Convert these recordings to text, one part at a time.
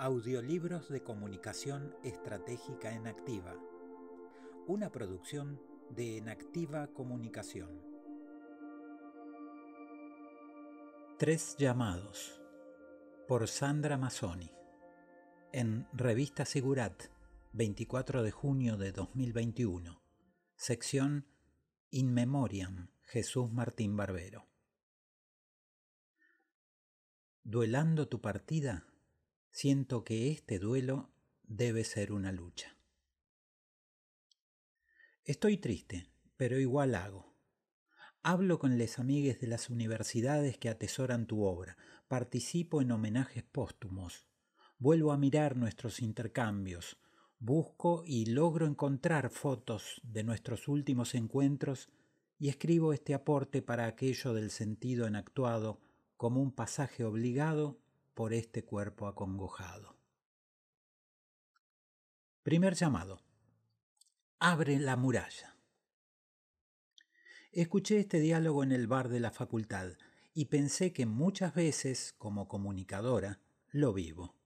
Audiolibros de comunicación estratégica en Activa. Una producción de Enactiva Comunicación. 3 llamados. Por Sandra Mazzoni. En Revista Sigurat, 24 de junio de 2021. Sección In Memoriam, Jesús Martín Barbero. Duelando tu partida, siento que este duelo debe ser una lucha. Estoy triste, pero igual hago. Hablo con les amigues de las universidades que atesoran tu obra, participo en homenajes póstumos, vuelvo a mirar nuestros intercambios, busco y logro encontrar fotos de nuestros últimos encuentros y escribo este aporte para aquello del sentido enactuado como un pasaje obligado por este cuerpo acongojado. Primer llamado. Abre la muralla. Escuché este diálogo en el bar de la facultad y pensé que muchas veces, como comunicadora, lo vivo.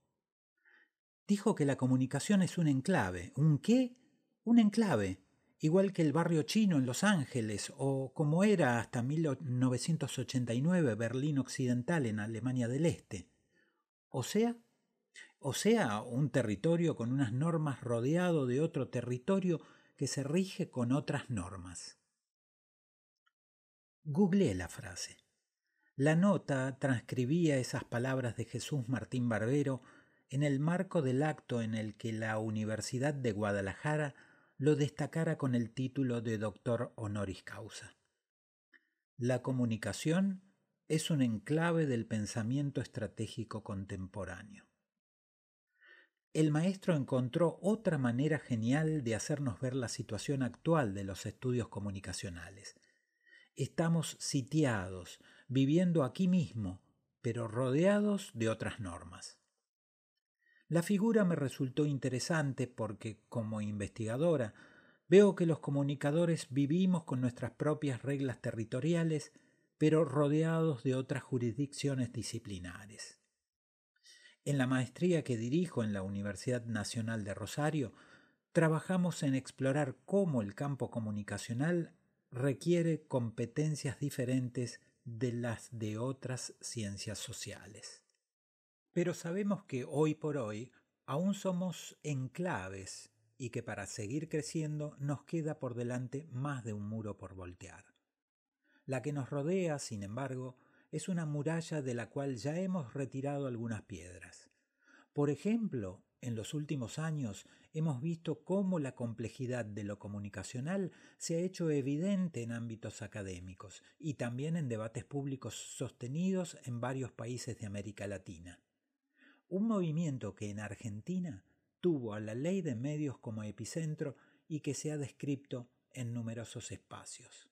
Dijo que la comunicación es un enclave. ¿Un qué? Un enclave, igual que el barrio chino en Los Ángeles o como era hasta 1989 Berlín Occidental en Alemania del Este. O sea, un territorio con unas normas rodeado de otro territorio que se rige con otras normas. Googleé la frase. La nota transcribía esas palabras de Jesús Martín Barbero en el marco del acto en el que la Universidad de Guadalajara lo destacara con el título de doctor honoris causa. La comunicación es un enclave del pensamiento estratégico contemporáneo. El maestro encontró otra manera genial de hacernos ver la situación actual de los estudios comunicacionales. Estamos sitiados, viviendo aquí mismo, pero rodeados de otras normas. La figura me resultó interesante porque, como investigadora, veo que los comunicadores vivimos con nuestras propias reglas territoriales, pero rodeados de otras jurisdicciones disciplinares. En la maestría que dirijo en la Universidad Nacional de Rosario, trabajamos en explorar cómo el campo comunicacional requiere competencias diferentes de las de otras ciencias sociales. Pero sabemos que hoy por hoy aún somos enclaves y que para seguir creciendo nos queda por delante más de un muro por voltear. La que nos rodea, sin embargo, es una muralla de la cual ya hemos retirado algunas piedras. Por ejemplo, en los últimos años hemos visto cómo la complejidad de lo comunicacional se ha hecho evidente en ámbitos académicos y también en debates públicos sostenidos en varios países de América Latina. Un movimiento que en Argentina tuvo a la ley de medios como epicentro y que se ha descrito en numerosos espacios.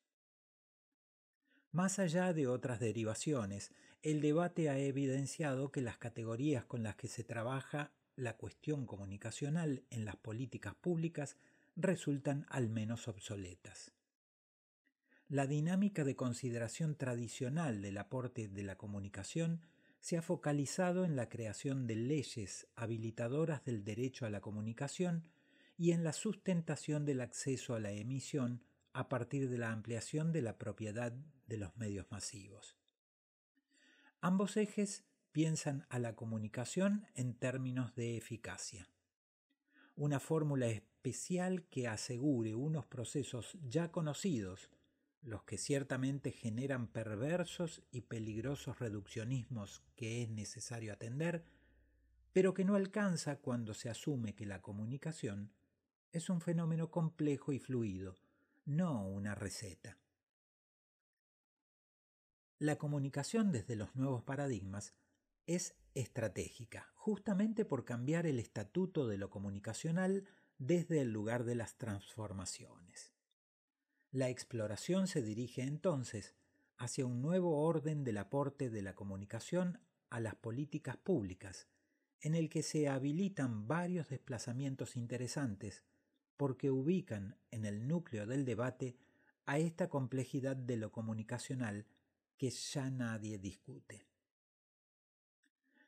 Más allá de otras derivaciones, el debate ha evidenciado que las categorías con las que se trabaja la cuestión comunicacional en las políticas públicas resultan al menos obsoletas. La dinámica de consideración tradicional del aporte de la comunicación se ha focalizado en la creación de leyes habilitadoras del derecho a la comunicación y en la sustentación del acceso a la emisión a partir de la ampliación de la propiedad de los medios masivos. Ambos ejes piensan a la comunicación en términos de eficacia. Una fórmula especial que asegure unos procesos ya conocidos, los que ciertamente generan perversos y peligrosos reduccionismos que es necesario atender, pero que no alcanza cuando se asume que la comunicación es un fenómeno complejo y fluido, no una receta. La comunicación desde los nuevos paradigmas es estratégica, justamente por cambiar el estatuto de lo comunicacional desde el lugar de las transformaciones. La exploración se dirige entonces hacia un nuevo orden del aporte de la comunicación a las políticas públicas, en el que se habilitan varios desplazamientos interesantes porque ubican en el núcleo del debate a esta complejidad de lo comunicacional que ya nadie discute.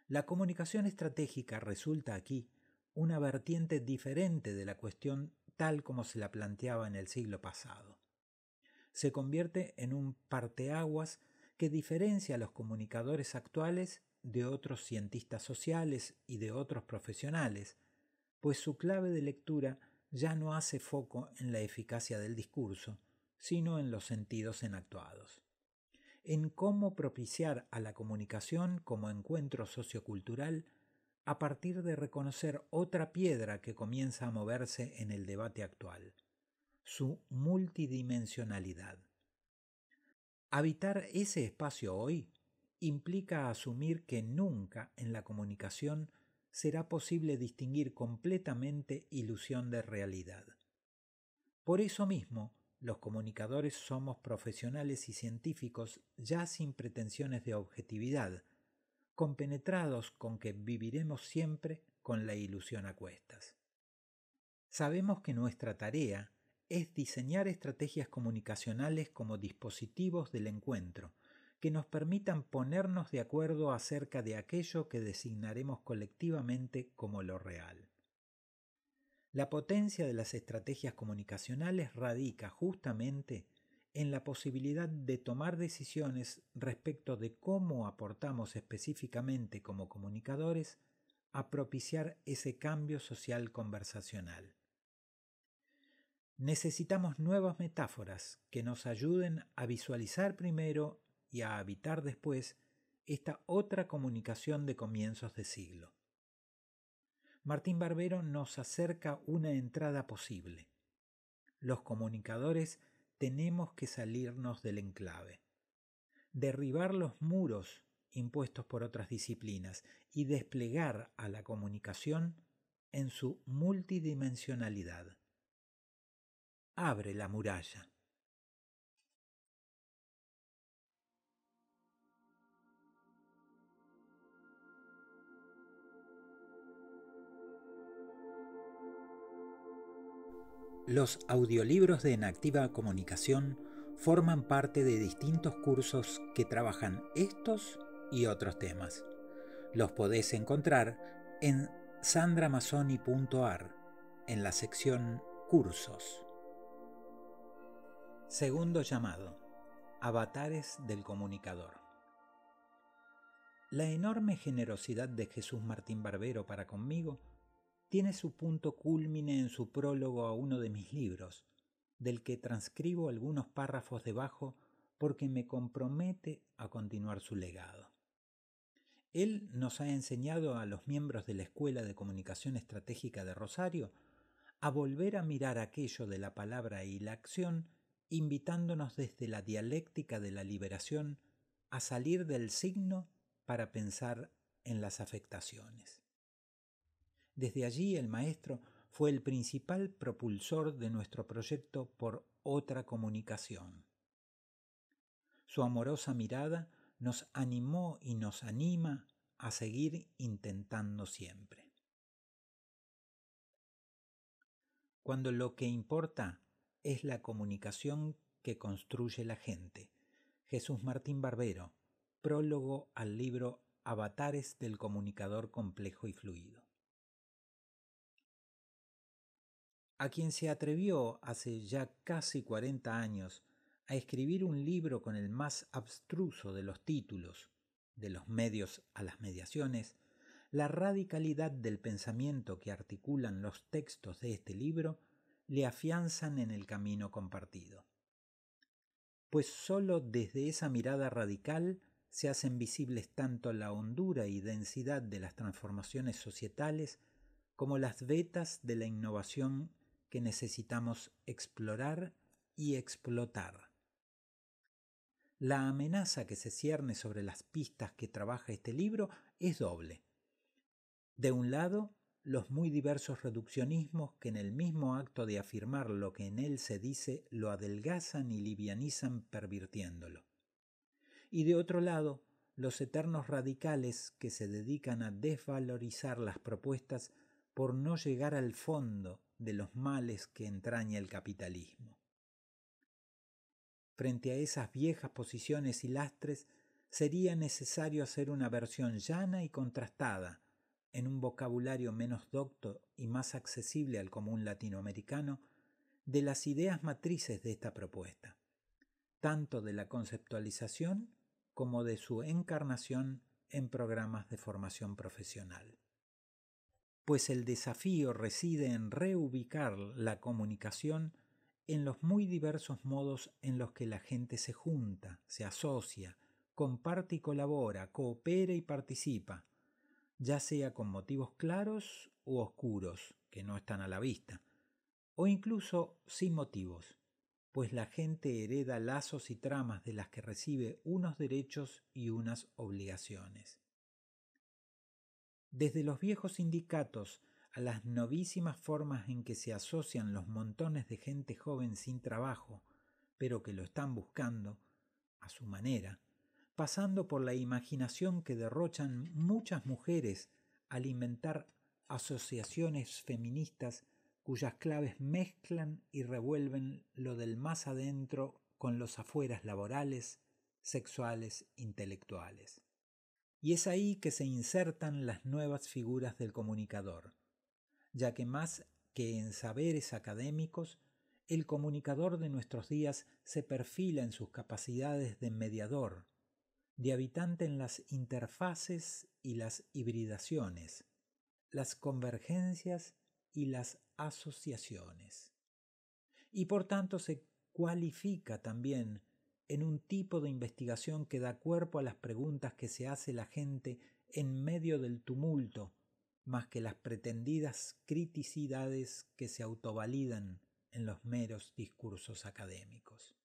La comunicación estratégica resulta aquí una vertiente diferente de la cuestión tal como se la planteaba en el siglo pasado. Se convierte en un parteaguas que diferencia a los comunicadores actuales de otros cientistas sociales y de otros profesionales, pues su clave de lectura ya no hace foco en la eficacia del discurso, sino en los sentidos enactuados, en cómo propiciar a la comunicación como encuentro sociocultural a partir de reconocer otra piedra que comienza a moverse en el debate actual, su multidimensionalidad. Habitar ese espacio hoy implica asumir que nunca en la comunicación será posible distinguir completamente ilusión de realidad. Por eso mismo, los comunicadores somos profesionales y científicos ya sin pretensiones de objetividad, compenetrados con que viviremos siempre con la ilusión a cuestas. Sabemos que nuestra tarea es diseñar estrategias comunicacionales como dispositivos del encuentro, que nos permitan ponernos de acuerdo acerca de aquello que designaremos colectivamente como lo real. La potencia de las estrategias comunicacionales radica justamente en la posibilidad de tomar decisiones respecto de cómo aportamos específicamente como comunicadores a propiciar ese cambio social conversacional. Necesitamos nuevas metáforas que nos ayuden a visualizar primero y a habitar después esta otra comunicación de comienzos de siglo. Martín Barbero nos acerca una entrada posible. Los comunicadores tenemos que salirnos del enclave, derribar los muros impuestos por otras disciplinas y desplegar a la comunicación en su multidimensionalidad. Abre la muralla. Los audiolibros de Enactiva Comunicación forman parte de distintos cursos que trabajan estos y otros temas. Los podés encontrar en sandramazoni.ar, en la sección Cursos. Segundo llamado. Avatares del comunicador. La enorme generosidad de Jesús Martín Barbero para conmigo tiene su punto cúlmine en su prólogo a uno de mis libros, del que transcribo algunos párrafos debajo porque me compromete a continuar su legado. Él nos ha enseñado a los miembros de la Escuela de Comunicación Estratégica de Rosario a volver a mirar aquello de la palabra y la acción, invitándonos desde la dialéctica de la liberación a salir del signo para pensar en las afectaciones. Desde allí el maestro fue el principal propulsor de nuestro proyecto por otra comunicación. Su amorosa mirada nos animó y nos anima a seguir intentando siempre. Cuando lo que importa es la comunicación que construye la gente. Jesús Martín Barbero, prólogo al libro Avatares del comunicador complejo y fluido. A quien se atrevió hace ya casi 40 años a escribir un libro con el más abstruso de los títulos, de los medios a las mediaciones, la radicalidad del pensamiento que articulan los textos de este libro le afianzan en el camino compartido. Pues sólo desde esa mirada radical se hacen visibles tanto la hondura y densidad de las transformaciones societales como las vetas de la innovación que necesitamos explorar y explotar. La amenaza que se cierne sobre las pistas que trabaja este libro es doble. De un lado, los muy diversos reduccionismos que en el mismo acto de afirmar lo que en él se dice lo adelgazan y livianizan pervirtiéndolo. Y de otro lado, los eternos radicales que se dedican a desvalorizar las propuestas por no llegar al fondo de los males que entraña el capitalismo. Frente a esas viejas posiciones y lastres, sería necesario hacer una versión llana y contrastada, en un vocabulario menos docto y más accesible al común latinoamericano, de las ideas matrices de esta propuesta, tanto de la conceptualización como de su encarnación en programas de formación profesional. Pues el desafío reside en reubicar la comunicación en los muy diversos modos en los que la gente se junta, se asocia, comparte y colabora, coopera y participa, ya sea con motivos claros u oscuros, que no están a la vista, o incluso sin motivos, pues la gente hereda lazos y tramas de las que recibe unos derechos y unas obligaciones. Desde los viejos sindicatos a las novísimas formas en que se asocian los montones de gente joven sin trabajo, pero que lo están buscando, a su manera, pasando por la imaginación que derrochan muchas mujeres al inventar asociaciones feministas cuyas claves mezclan y revuelven lo del más adentro con los afueras laborales, sexuales, intelectuales. Y es ahí que se insertan las nuevas figuras del comunicador, ya que más que en saberes académicos, el comunicador de nuestros días se perfila en sus capacidades de mediador, de habitante en las interfaces y las hibridaciones, las convergencias y las asociaciones. Y por tanto se cualifica también en un tipo de investigación que da cuerpo a las preguntas que se hace la gente en medio del tumulto, más que las pretendidas criticidades que se autovalidan en los meros discursos académicos.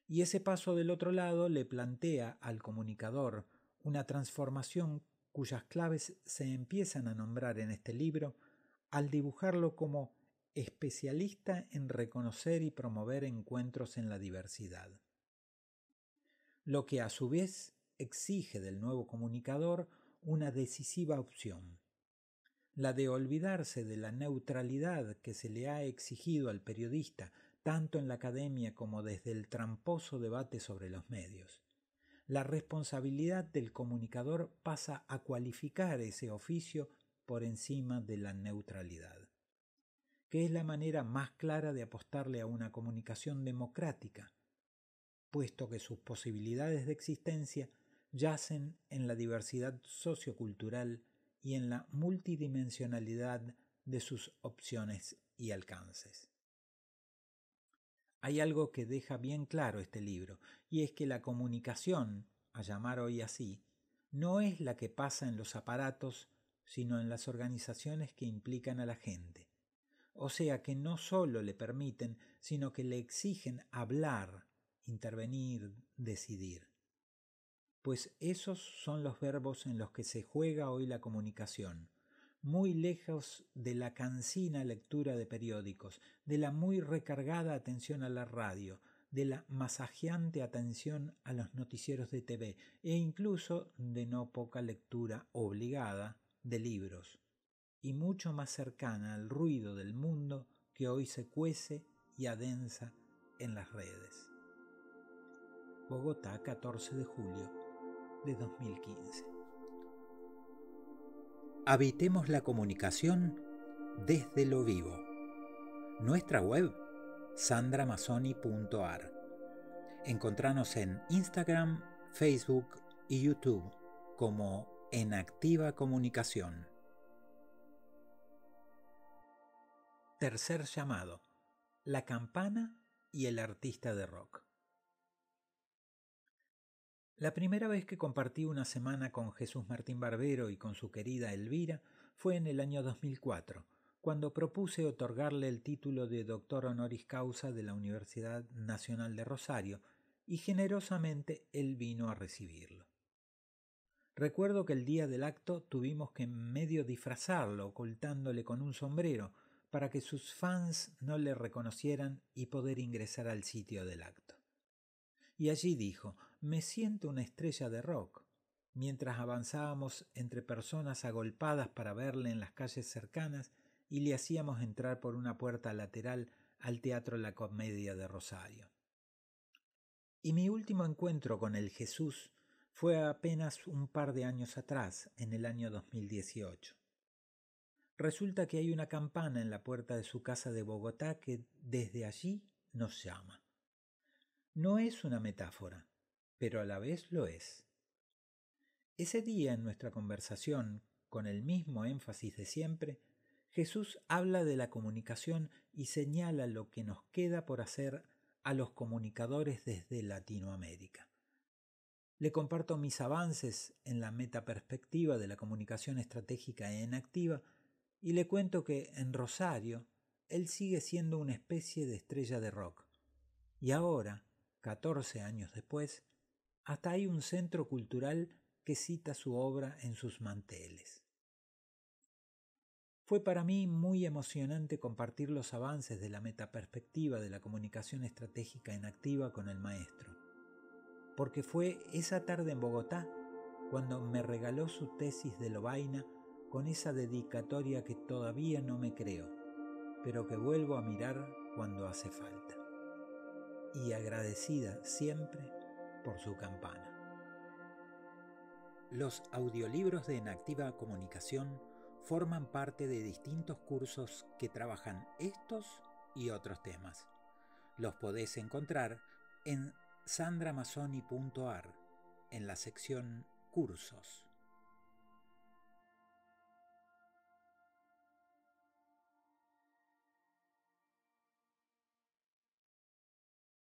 Y ese paso del otro lado le plantea al comunicador una transformación cuyas claves se empiezan a nombrar en este libro al dibujarlo como especialista en reconocer y promover encuentros en la diversidad. Lo que a su vez exige del nuevo comunicador una decisiva opción, la de olvidarse de la neutralidad que se le ha exigido al periodista tanto en la academia como desde el tramposo debate sobre los medios. La responsabilidad del comunicador pasa a cualificar ese oficio por encima de la neutralidad, que es la manera más clara de apostarle a una comunicación democrática, puesto que sus posibilidades de existencia yacen en la diversidad sociocultural y en la multidimensionalidad de sus opciones y alcances. Hay algo que deja bien claro este libro, y es que la comunicación, a llamar hoy así, no es la que pasa en los aparatos, sino en las organizaciones que implican a la gente. O sea que no solo le permiten, sino que le exigen hablar, intervenir, decidir. Pues esos son los verbos en los que se juega hoy la comunicación, muy lejos de la cansina lectura de periódicos, de la muy recargada atención a la radio, de la masajeante atención a los noticieros de TV e incluso de no poca lectura obligada de libros, y mucho más cercana al ruido del mundo que hoy se cuece y adensa en las redes. Bogotá, 14 de julio de 2015. Habitemos la comunicación desde lo vivo. Nuestra web, sandramazoni.ar. Encontranos en Instagram, Facebook y YouTube como En Activa Comunicación. Tercer llamado: la campana y el artista de rock. La primera vez que compartí una semana con Jesús Martín Barbero y con su querida Elvira fue en el año 2004, cuando propuse otorgarle el título de doctor honoris causa de la Universidad Nacional de Rosario, y generosamente él vino a recibirlo. Recuerdo que el día del acto tuvimos que medio disfrazarlo, ocultándole con un sombrero, para que sus fans no le reconocieran y poder ingresar al sitio del acto. Y allí dijo: «Me siento una estrella de rock», mientras avanzábamos entre personas agolpadas para verle en las calles cercanas y le hacíamos entrar por una puerta lateral al Teatro La Comedia de Rosario. Y mi último encuentro con el Jesús Fue apenas un par de años atrás, en el año 2018. Resulta que hay una campana en la puerta de su casa de Bogotá que desde allí nos llama. No es una metáfora, pero a la vez lo es. Ese día en nuestra conversación, con el mismo énfasis de siempre, Jesús habla de la comunicación y señala lo que nos queda por hacer a los comunicadores desde Latinoamérica. Le comparto mis avances en la metaperspectiva de la comunicación estratégica e inactiva y le cuento que en Rosario él sigue siendo una especie de estrella de rock. Y ahora, 14 años después, hasta hay un centro cultural que cita su obra en sus manteles. Fue para mí muy emocionante compartir los avances de la metaperspectiva de la comunicación estratégica inactiva con el maestro, porque fue esa tarde en Bogotá cuando me regaló su tesis de Lovaina con esa dedicatoria que todavía no me creo, pero que vuelvo a mirar cuando hace falta. Y agradecida siempre por su campana. Los audiolibros de Enactiva Comunicación forman parte de distintos cursos que trabajan estos y otros temas. Los podés encontrar en sandramazzoni.ar en la sección Cursos.